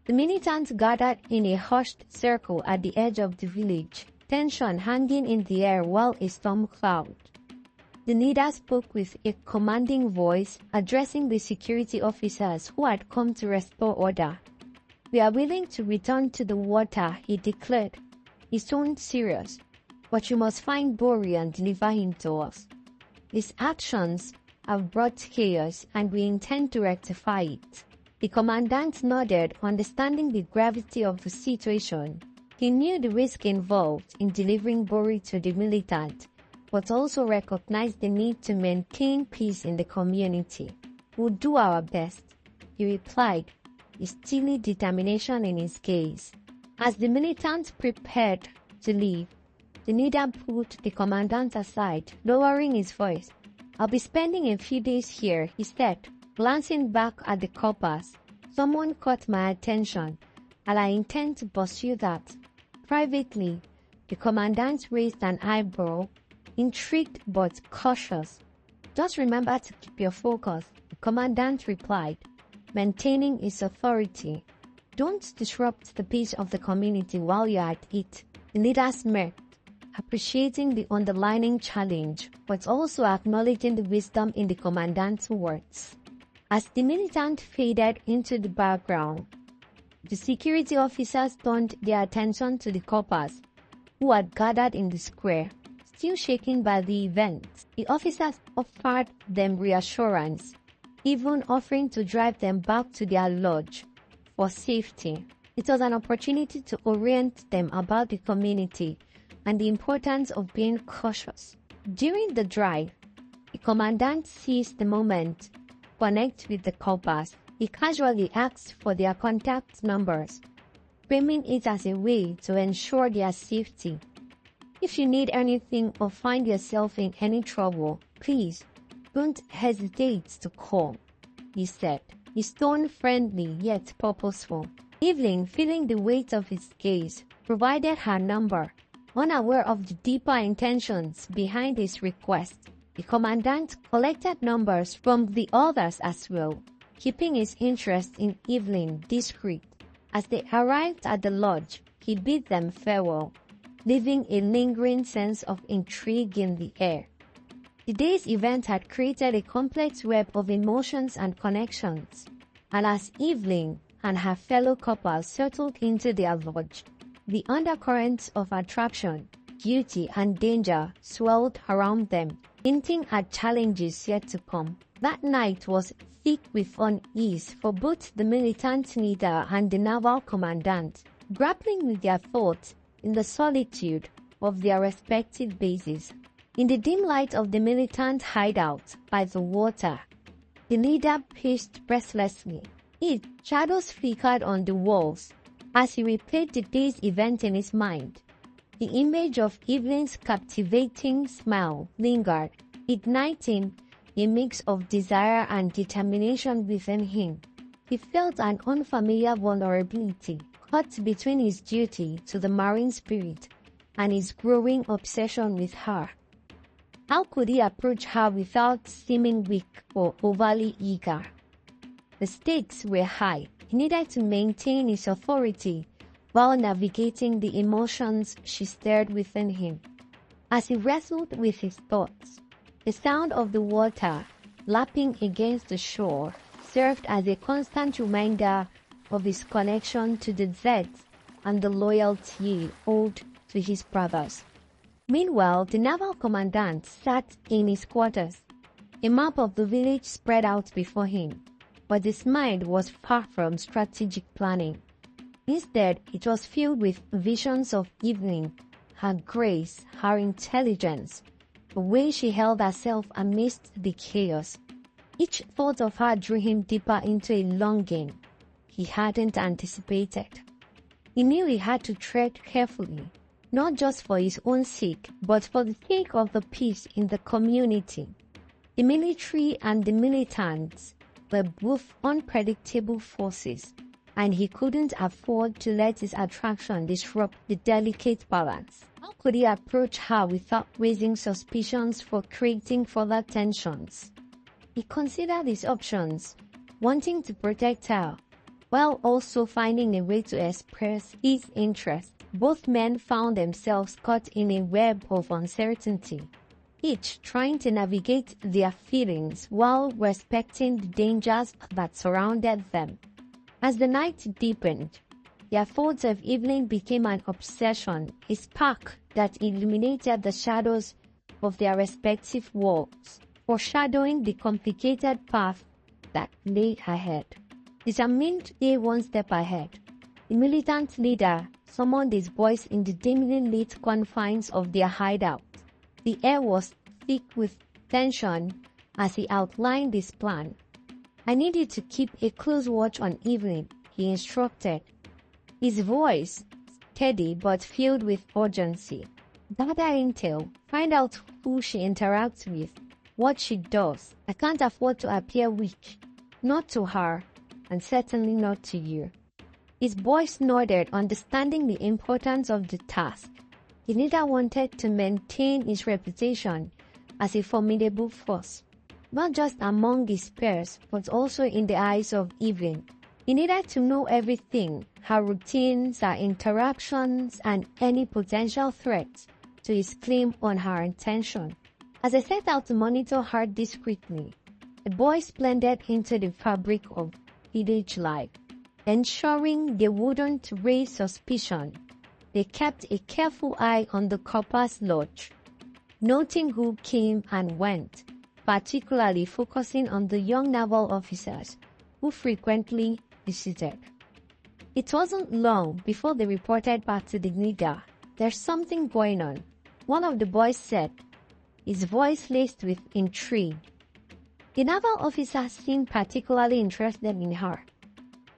The militants gathered in a hushed circle at the edge of the village, tension hanging in the air while a storm cloud. The leader spoke with a commanding voice, addressing the security officers who had come to restore order. "We are willing to return to the water," he declared, his tone serious, "but you must find Bori and deliver him to us. His actions have brought chaos and we intend to rectify it." The commandant nodded, understanding the gravity of the situation. He knew the risk involved in delivering Bori to the militant, but also recognized the need to maintain peace in the community. "We'll do our best," he replied, a steely determination in his gaze. As the militants prepared to leave, the leader pulled the commandant aside, lowering his voice. "I'll be spending a few days here," he said, glancing back at the coppers. "Someone caught my attention, and I intend to pursue that." Privately, the commandant raised an eyebrow, intrigued but cautious. "Just remember to keep your focus," the commandant replied, maintaining his authority. "Don't disrupt the peace of the community while you're at it." The leader smirked, appreciating the underlying challenge, but also acknowledging the wisdom in the commandant's words. As the militant faded into the background, the security officers turned their attention to the coppers, who had gathered in the square, still shaken by the event. The officers offered them reassurance, even offering to drive them back to their lodge for safety. It was an opportunity to orient them about the community and the importance of being cautious. During the drive, the commandant seized the moment to connect with the coppers. He casually asked for their contact numbers, framing it as a way to ensure their safety. "If you need anything or find yourself in any trouble, please don't hesitate to call," he said, his tone friendly yet purposeful. Evelyn, feeling the weight of his gaze, provided her number, unaware of the deeper intentions behind his request. The commandant collected numbers from the others as well, keeping his interest in Evelyn discreet. As they arrived at the lodge, he bid them farewell, leaving a lingering sense of intrigue in the air. The day's event had created a complex web of emotions and connections, and as Evelyn and her fellow couples settled into their lodge, the undercurrents of attraction, duty, and danger swirled around them, hinting at challenges yet to come. That night was thick with unease for both the militant leader and the naval commandant, grappling with their thoughts in the solitude of their respective bases. In the dim light of the militant hideout by the water, the leader paced restlessly. His shadows flickered on the walls as he replayed the day's event in his mind. The image of Evelyn's captivating smile lingered, igniting a mix of desire and determination within him. He felt an unfamiliar vulnerability caught between his duty to the marine spirit and his growing obsession with her. How could he approach her without seeming weak or overly eager? The stakes were high. He needed to maintain his authority while navigating the emotions she stirred within him. As he wrestled with his thoughts, the sound of the water lapping against the shore served as a constant reminder of his connection to the depth and the loyalty he owed to his brothers. Meanwhile, the naval commandant sat in his quarters. A map of the village spread out before him, but his mind was far from strategic planning. Instead, it was filled with visions of Evelyn, her grace, her intelligence, the way she held herself amidst the chaos. Each thought of her drew him deeper into a longing he hadn't anticipated. He knew he had to tread carefully, not just for his own sake, but for the sake of the peace in the community. The military and the militants were both unpredictable forces, and he couldn't afford to let his attraction disrupt the delicate balance. How could he approach her without raising suspicions for creating further tensions? He considered his options, wanting to protect her, while also finding a way to express his interest. Both men found themselves caught in a web of uncertainty, each trying to navigate their feelings while respecting the dangers that surrounded them. As the night deepened, their thoughts of Evelyn became an obsession, a spark that illuminated the shadows of their respective worlds, foreshadowing the complicated path that lay ahead. Determined to stay one step ahead, the militant leader summoned his boys in the dimly lit confines of their hideout. The air was thick with tension as he outlined his plan. "I need you to keep a close watch on Evelyn," he instructed, his voice steady but filled with urgency. "Gather intel, find out who she interacts with, what she does. I can't afford to appear weak, not to her, and certainly not to you." His boys nodded, understanding the importance of the task. The leader wanted to maintain his reputation as a formidable force, not just among his peers, but also in the eyes of Evelyn. He needed to know everything, her routines, her interactions, and any potential threats to his claim on her attention. As they set out to monitor her discreetly, the boys blended into the fabric of village life, ensuring they wouldn't raise suspicion. They kept a careful eye on the Corpus Lodge, noting who came and went, particularly focusing on the young naval officers who frequently visited. It wasn't long before they reported back to the leader. "There's something going on," one of the boys said, his voice laced with intrigue. The naval officer seemed particularly interested in her.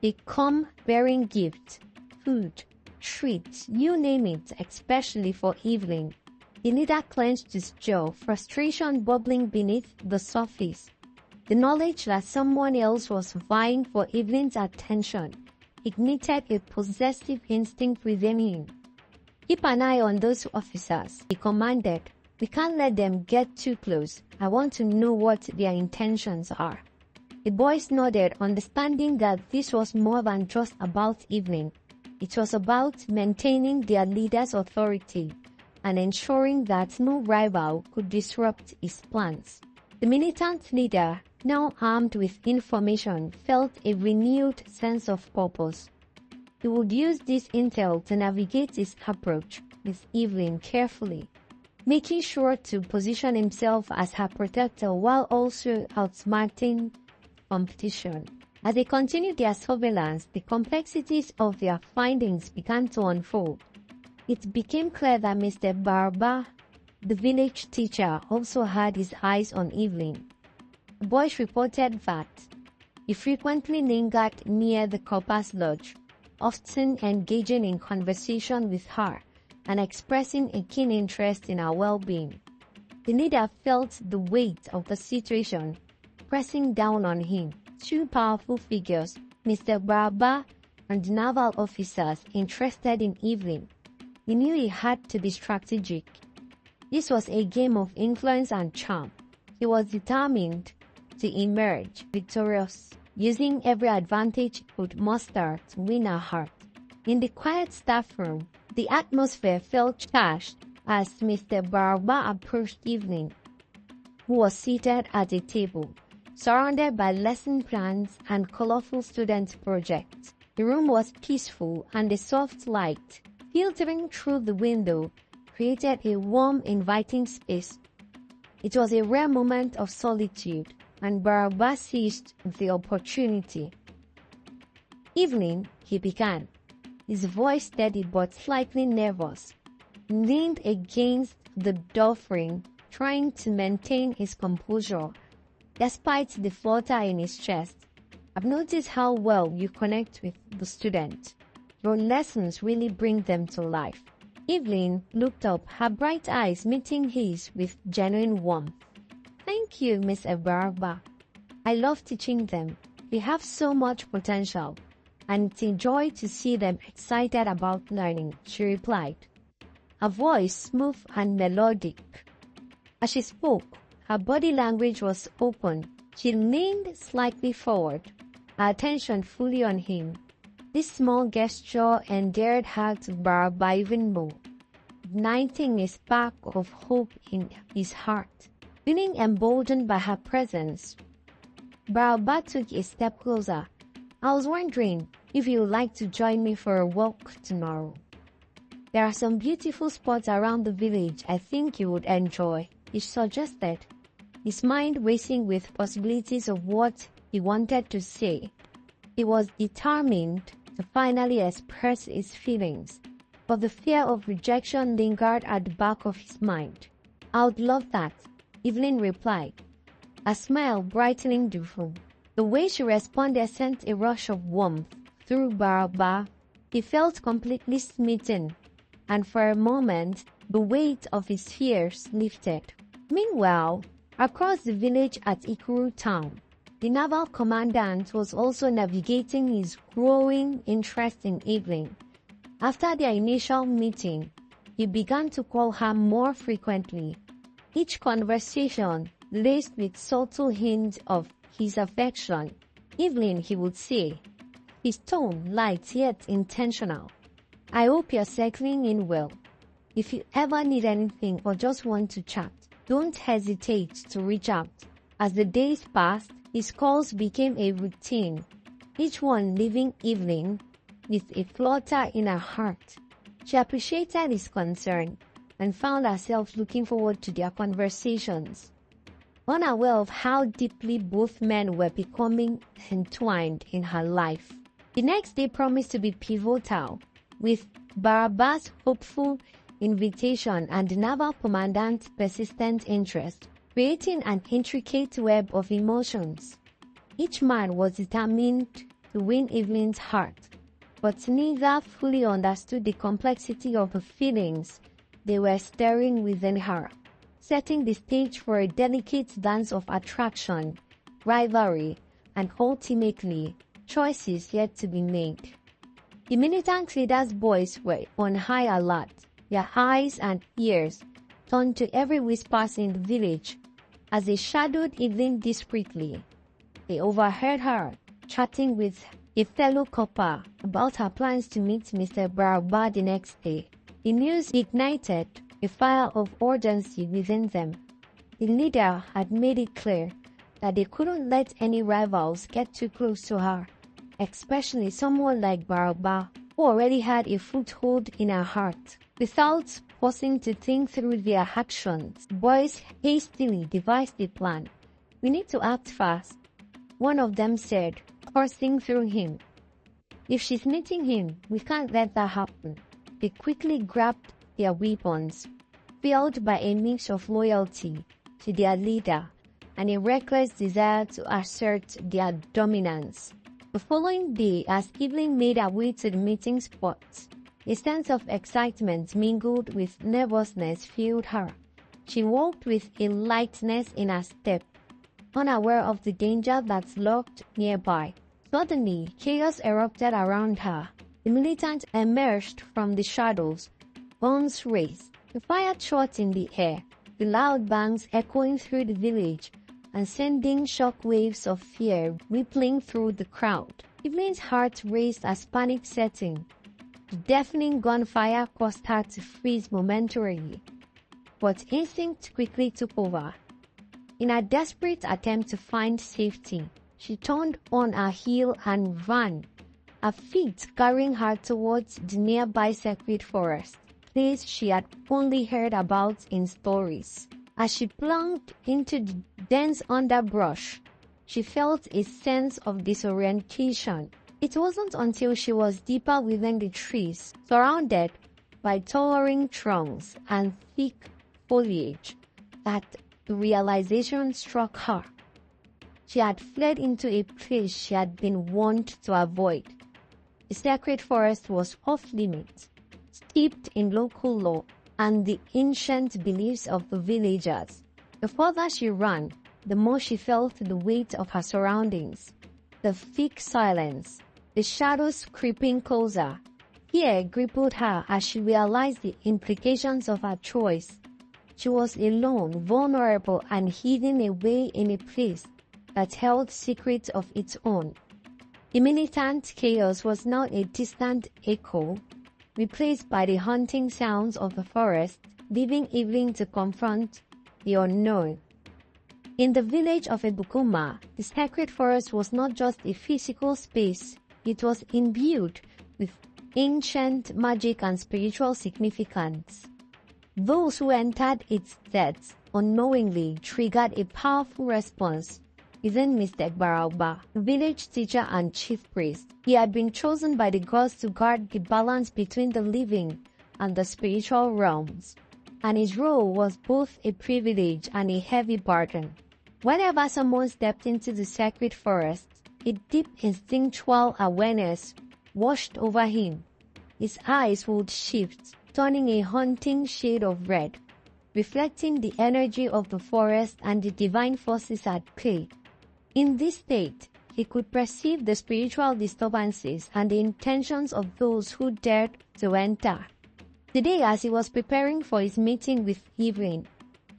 They come bearing gifts, food, treats, you name it, especially for Evelyn. The leader clenched his jaw, frustration bubbling beneath the surface. The knowledge that someone else was vying for Evelyn's attention ignited a possessive instinct within him. "Keep an eye on those officers," he commanded. "We can't let them get too close. I want to know what their intentions are." The boys nodded, understanding that this was more than just about Evelyn. It was about maintaining their leader's authority and ensuring that no rival could disrupt his plans. The militant leader, now armed with information, felt a renewed sense of purpose. He would use this intel to navigate his approach with Evelyn carefully, making sure to position himself as her protector while also outsmarting competition. As they continued their surveillance, the complexities of their findings began to unfold. It became clear that Mr. Barba, the village teacher, also had his eyes on Evelyn. The boys reported that he frequently lingered near the Corpus Lodge, often engaging in conversation with her and expressing a keen interest in her well-being. The leader felt the weight of the situation pressing down on him. Two powerful figures, Mr. Barba and the naval officers, interested in Evelyn. He knew he had to be strategic. This was a game of influence and charm. He was determined to emerge victorious, using every advantage he could muster to win her heart. In the quiet staff room, the atmosphere felt charged as Mr. Barba approached Evelyn, who was seated at a table, surrounded by lesson plans and colorful student projects. The room was peaceful, and the soft light, filtering through the window, created a warm, inviting space. It was a rare moment of solitude, and Barba seized the opportunity. "Evelyn," he began, his voice steady but slightly nervous. He leaned against the door frame, trying to maintain his composure despite the flutter in his chest. "I've noticed how well you connect with the student. Your lessons really bring them to life." Evelyn looked up, her bright eyes meeting his with genuine warmth. "Thank you, Miss Barba. I love teaching them. They have so much potential, and it's a joy to see them excited about learning," she replied, her voice smooth and melodic. As she spoke, her body language was open. She leaned slightly forward, her attention fully on him, This small gesture endeared her to Baraba even more, igniting a spark of hope in his heart. Feeling emboldened by her presence, Baraba took a step closer. "I was wondering if you would like to join me for a walk tomorrow. There are some beautiful spots around the village I think you would enjoy," he suggested, his mind racing with possibilities of what he wanted to say. He was determined to finally express his feelings, but the fear of rejection lingered at the back of his mind. "I would love that," Evelyn replied, a smile brightening the room. The way she responded sent a rush of warmth through Baraba. He felt completely smitten, and for a moment the weight of his fears lifted. Meanwhile, across the village at Ikuru town, the naval commandant was also navigating his growing interest in Evelyn. After their initial meeting, he began to call her more frequently, each conversation laced with subtle hints of his affection. "Evelyn," he would say, his tone light yet intentional, "I hope you're settling in well. If you ever need anything or just want to chat, don't hesitate to reach out." As the days passed, his calls became a routine, each one leaving Evelyn with a flutter in her heart. She appreciated his concern and found herself looking forward to their conversations, unaware of how deeply both men were becoming entwined in her life. The next day promised to be pivotal, with Baraba's hopeful invitation and the naval commandant's persistent interest, creating an intricate web of emotions. Each man was determined to win Evelyn's heart, but neither fully understood the complexity of the feelings they were stirring within her, setting the stage for a delicate dance of attraction, rivalry, and ultimately, choices yet to be made. The militant leader's boys were on high alert, their eyes and ears turned to every whisper in the village. As they shadowed Evelyn discreetly, they overheard her chatting with a fellow copper about her plans to meet Mr. Baraba the next day. The news ignited a fire of urgency within them. The leader had made it clear that they couldn't let any rivals get too close to her, especially someone like Baraba, who already had a foothold in her heart. Without pausing to think through their actions, boys hastily devised a plan. "We need to act fast," one of them said, coursing through him. "If she's meeting him, we can't let that happen." They quickly grabbed their weapons, fueled by a mix of loyalty to their leader and a reckless desire to assert their dominance. The following day, as Evelyn made her way to the meeting spot, a sense of excitement mingled with nervousness filled her. She walked with a lightness in her step, unaware of the danger that lurked nearby. Suddenly, chaos erupted around her. The militants emerged from the shadows, guns raised. The fire shot in the air, the loud bangs echoing through the village and sending shock waves of fear rippling through the crowd. Evelyn's heart raced as panic set in. The deafening gunfire caused her to freeze momentarily, but instinct quickly took over. In a desperate attempt to find safety, she turned on her heel and ran, her feet carrying her towards the nearby sacred forest, place she had only heard about in stories. As she plunged into the dense underbrush, she felt a sense of disorientation. It wasn't until she was deeper within the trees, surrounded by towering trunks and thick foliage, that the realization struck her. She had fled into a place she had been warned to avoid. The sacred forest was off-limits, steeped in local law and the ancient beliefs of the villagers. The further she ran, the more she felt the weight of her surroundings. The thick silence, the shadows creeping closer. Fear gripped her as she realized the implications of her choice. She was alone, vulnerable, and hidden away in a place that held secrets of its own. The militant chaos was now a distant echo, replaced by the haunting sounds of the forest, leaving Evelyn to confront the unknown. In the village of Ebukuma, the sacred forest was not just a physical space, it was imbued with ancient magic and spiritual significance. Those who entered its depths unknowingly triggered a powerful response. Even Mr. Barauba, village teacher and chief priest, he had been chosen by the gods to guard the balance between the living and the spiritual realms, and his role was both a privilege and a heavy burden. Whenever someone stepped into the sacred forest, a deep instinctual awareness washed over him. His eyes would shift, turning a haunting shade of red, reflecting the energy of the forest and the divine forces at play. In this state, he could perceive the spiritual disturbances and the intentions of those who dared to enter. Today, as he was preparing for his meeting with Evelyn,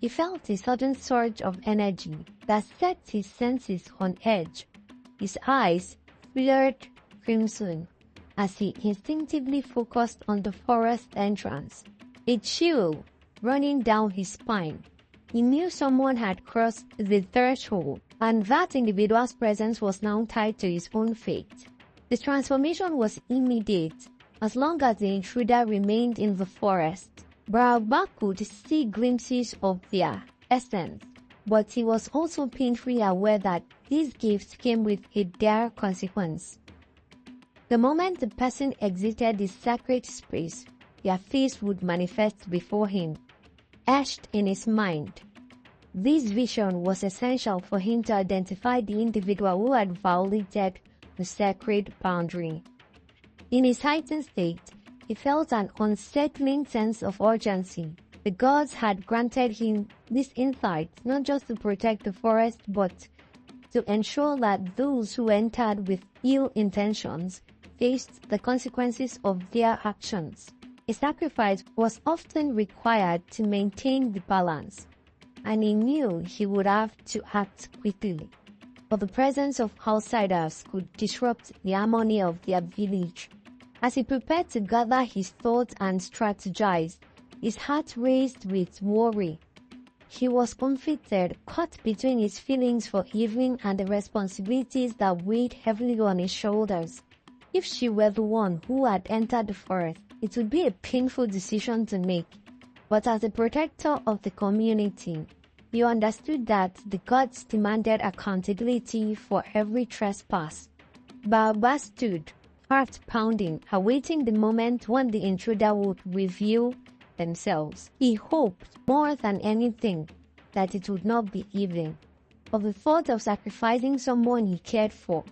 he felt a sudden surge of energy that set his senses on edge. His eyes flared crimson as he instinctively focused on the forest entrance, a chill running down his spine. He knew someone had crossed the threshold, and that individual's presence was now tied to his own fate. The transformation was immediate. As long as the intruder remained in the forest, Barauba could see glimpses of their essence, but he was also painfully aware that these gifts came with a dire consequence. The moment the person exited the sacred space, their face would manifest before him, etched in his mind. This vision was essential for him to identify the individual who had violated the sacred boundary. In his heightened state, he felt an unsettling sense of urgency. The gods had granted him this insight not just to protect the forest but to ensure that those who entered with ill intentions faced the consequences of their actions. A sacrifice was often required to maintain the balance, and he knew he would have to act quickly, but the presence of outsiders could disrupt the harmony of their village. As he prepared to gather his thoughts and strategize, his heart raced with worry. He was conflicted, caught between his feelings for Evelyn and the responsibilities that weighed heavily on his shoulders. If she were the one who had entered the forest, it would be a painful decision to make, but as a protector of the community, he understood that the gods demanded accountability for every trespass. Barauba stood, heart pounding, awaiting the moment when the intruder would reveal themselves. He hoped, more than anything, that it would not be Evelyn. But the thought of sacrificing someone he cared for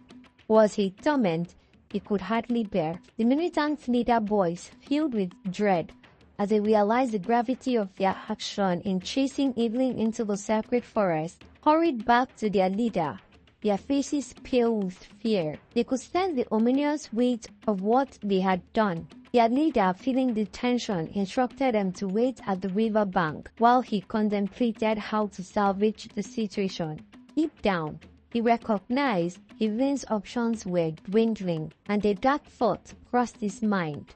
was a torment he could hardly bear. The militant leader boys, filled with dread as they realized the gravity of their action in chasing Evelyn into the sacred forest, hurried back to their leader, their faces pale with fear. They could sense the ominous weight of what they had done. Their leader, feeling the tension, instructed them to wait at the river bank while he contemplated how to salvage the situation. Deep down, he recognized Evelyn's options were dwindling, and a dark thought crossed his mind.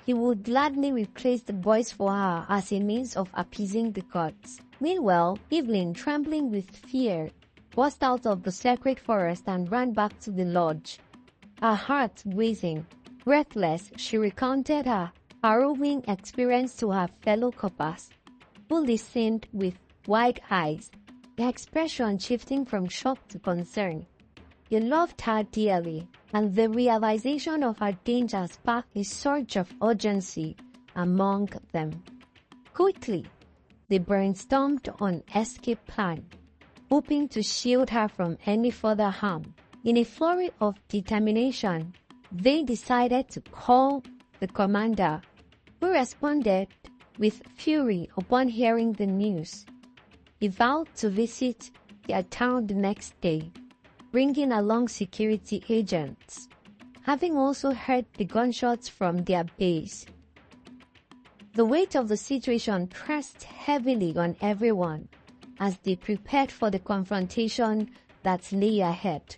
He would gladly replace the boys for her as a means of appeasing the gods. Meanwhile, Evelyn, trembling with fear, burst out of the sacred forest and ran back to the lodge. Her heart racing, breathless, she recounted her harrowing experience to her fellow coppers, who listened with wide eyes, their expression shifting from shock to concern. They loved her dearly, and the realization of her danger sparked a surge of urgency among them. Quickly, they brainstormed on an escape plan, hoping to shield her from any further harm. In a flurry of determination, they decided to call the commander, who responded with fury upon hearing the news. He vowed to visit their town the next day, bringing along security agents, having also heard the gunshots from their base. The weight of the situation pressed heavily on everyone as they prepared for the confrontation that lay ahead.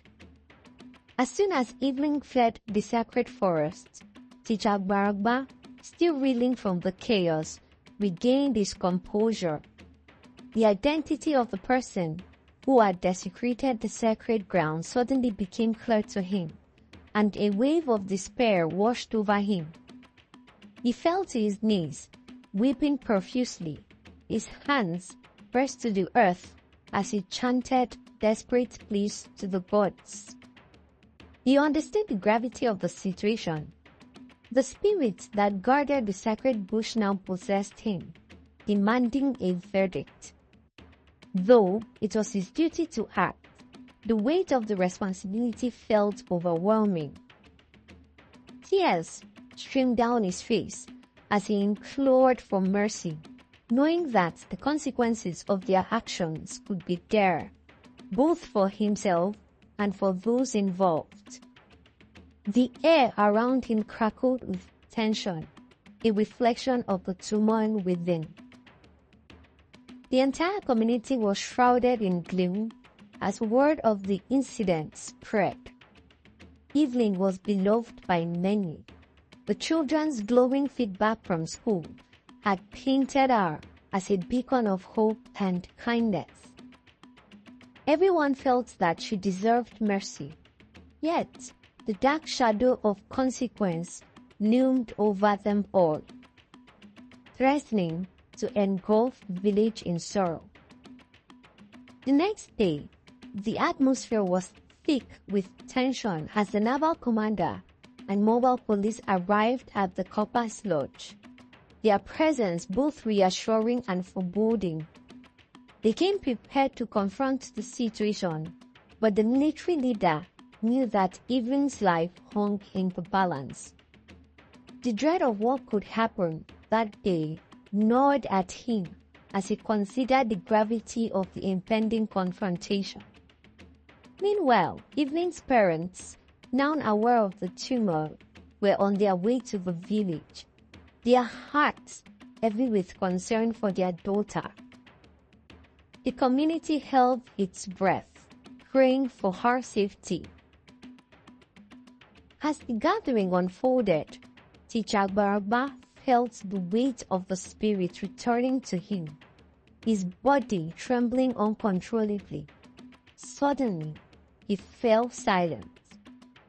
As soon as Evelyn fled the sacred forest, Teacher Baragba, still reeling from the chaos, regained his composure. The identity of the person who had desecrated the sacred ground suddenly became clear to him, and a wave of despair washed over him. He fell to his knees, weeping profusely, his hands pressed to the earth as he chanted desperate pleas to the gods. He understood the gravity of the situation. The spirit that guarded the sacred bush now possessed him, demanding a verdict. Though it was his duty to act, the weight of the responsibility felt overwhelming. Tears streamed down his face as he implored for mercy, knowing that the consequences of their actions could be dire, both for himself and for those involved. The air around him crackled with tension, a reflection of the turmoil within. The entire community was shrouded in gloom as word of the incident spread. Evelyn was beloved by many. The children's glowing feedback from school had painted her as a beacon of hope and kindness. Everyone felt that she deserved mercy, yet the dark shadow of consequence loomed over them all, threatening to engulf the village in sorrow. The next day, the atmosphere was thick with tension as the naval commander and mobile police arrived at the Copper's Lodge, their presence both reassuring and foreboding. They came prepared to confront the situation, but the military leader knew that Evelyn's life hung in the balance. The dread of what could happen that day gnawed at him as he considered the gravity of the impending confrontation. Meanwhile, Evelyn's parents, now aware of the turmoil, were on their way to the village, their hearts heavy with concern for their daughter. The community held its breath, praying for her safety. As the gathering unfolded, Teacher Baraba felt the weight of the spirit returning to him, his body trembling uncontrollably. Suddenly, he fell silent.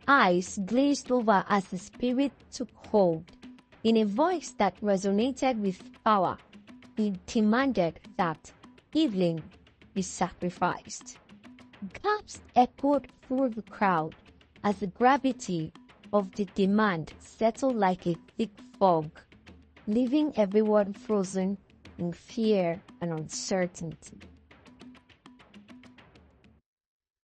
Eyes glazed over as the spirit took hold. In a voice that resonated with power, he demanded that Evelyn be sacrificed. Gasps echoed through the crowd as the gravity of the demand settled like a thick fog, leaving everyone frozen in fear and uncertainty.